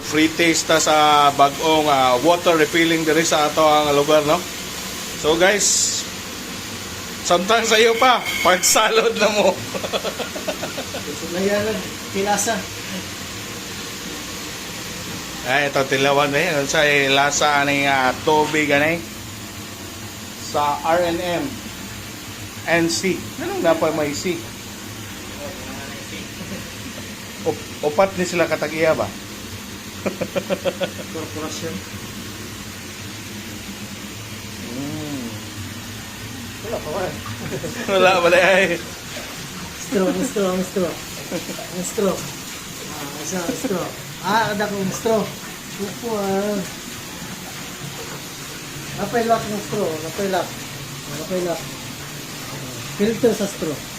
Free taste ta sa bagong water refilling diri sa ato ang lugar, no? So guys, samtang sa iyo pa, pagsalod na mo. Layaran, pilasa. Ay, ito tilawan na yun. Sa lasa ng tubig sa R&M NC. Anong dapat may C? Upat ni sila katagiya ba? Korporasyon. Wala pa wala. Wala ba na ay? Straw. Isa straw. Ada kong straw. Upo Napay lock ng straw. Napay lock. Filter sa straw.